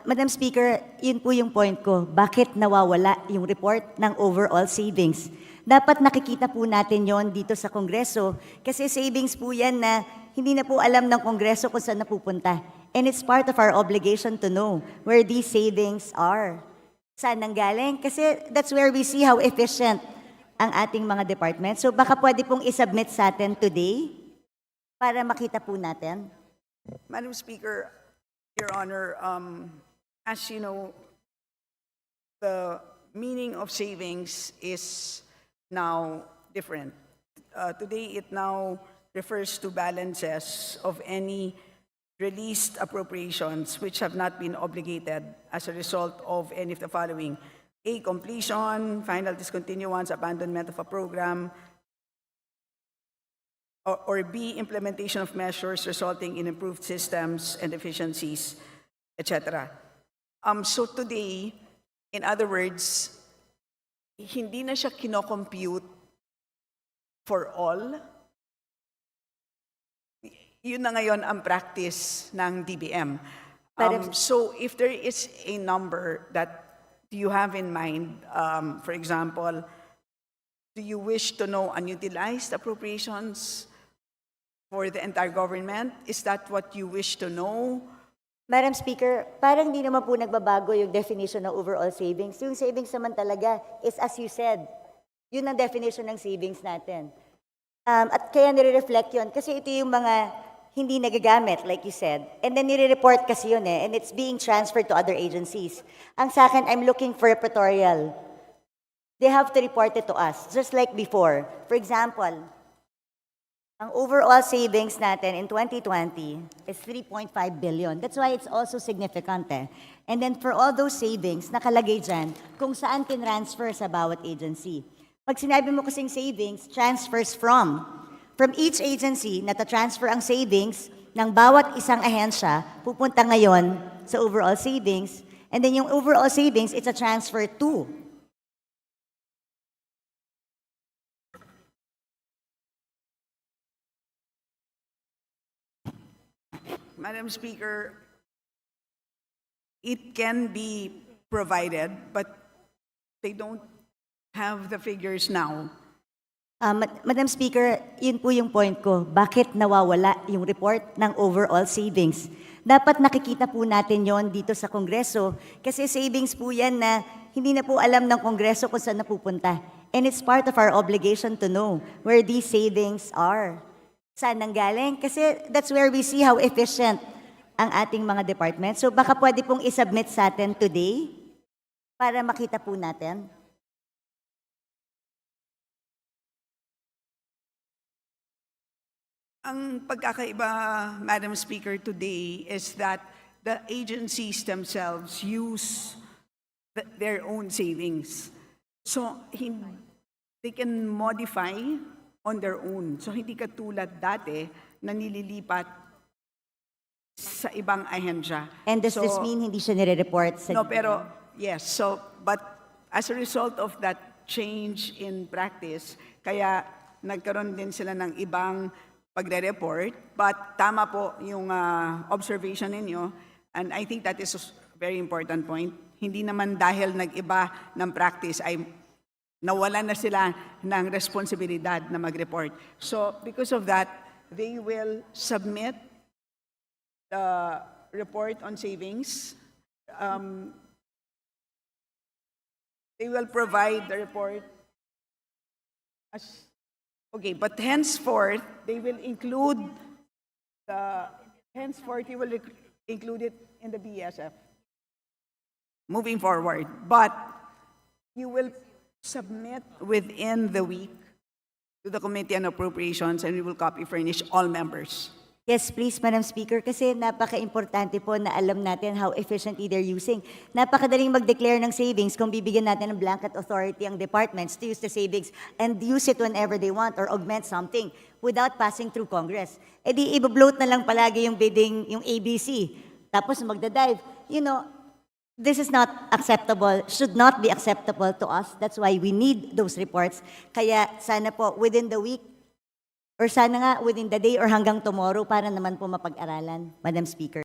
Madam Speaker, yun po yung point ko. Bakit nawawala yung report ng overall savings? Dapat nakikita po natin yon dito sa Kongreso kasi savings po yan na hindi na po alam ng Kongreso kung saan napupunta. And it's part of our obligation to know where these savings are. Saan nanggaling? Kasi that's where we see how efficient ang ating mga departments. So baka pwede pong isubmit sa atin today para makita po natin. Madam Speaker, Your Honor, as you know, the meaning of savings is now different. Today, it now refers to balances of any released appropriations which have not been obligated as a result of any of the following: A, completion, final discontinuance, abandonment of a program, or B, implementation of measures resulting in improved systems and efficiencies, etc. So today, in other words, hindi na siya kinocompute for all. Yun na ngayon ang practice ng DBM. So if there is a number that you have in mind, for example, do you wish to know unutilized appropriations for the entire government? Is that what you wish to know? Madam Speaker, parang di naman po nagbabago yung definition ng overall savings. Yung savings naman talaga is, as you said, yun ang definition ng savings natin. At kaya nire-reflect yun kasi ito yung mga hindi nagagamit, like you said. And then nire-report kasi yun and it's being transferred to other agencies. Ang sa akin, I'm looking for repertorial. They have to report it to us, just like before. For example, ang overall savings natin in 2020 is 3.5 billion. That's why it's also significant And then for all those savings, nakalagay dyan kung saan tinransfer sa bawat agency. Pag sinabi mo kasing savings, transfers from each agency na transfer ang savings ng bawat isang ahensya, pupunta ngayon sa overall savings. And then yung overall savings, it's a transfer to. Madam Speaker, it can be provided, but they don't have the figures now. Madam Speaker, yun po yung point ko. Bakit nawawala yung report ng overall savings? Dapat nakikita po natin yon dito sa Kongreso kasi savings po yan na hindi na po alam ng Kongreso kung saan napupunta. And it's part of our obligation to know where these savings are. Saan nanggaling? Kasi that's where we see how efficient ang ating mga departments. So baka pwede pong isubmit sa atin today para makita po natin. Ang pagkakaiba, Madam Speaker, today is that the agencies themselves use their own savings. So they can modify on their own. So hindi katulad dati na nililipat sa ibang ahensya. And does this mean hindi siya nire-report sa No, pero yes. So, but as a result of that change in practice, kaya nagkaroon din sila ng ibang pagre-report. But tama po yung observation ninyo. And I think that is a very important point. Hindi naman dahil nag-iba ng practice ay nawalan na sila ng responsibilidad na mag-report. So, because of that, they will submit the report on savings. They will provide the report. Okay, but henceforth, they will include you will include it in the BSF. Moving forward. But you will submit within the week to the Committee on Appropriations and we will copy furnish all members. Yes, please, Madam Speaker, kasi napaka-importante po na alam natin how efficiently they're using. Napakadaling mag-declare ng savings kung bibigyan natin ng blanket authority ang departments to use the savings and use it whenever they want or augment something without passing through Congress. E di, i-bloat na lang palagi yung bidding, yung ABC. Tapos magdadive. You know, this is not acceptable, should not be acceptable to us. That's why we need those reports. Kaya sana po, within the week, or sana nga within the day or hanggang tomorrow para naman po mapag-aralan, Madam Speaker.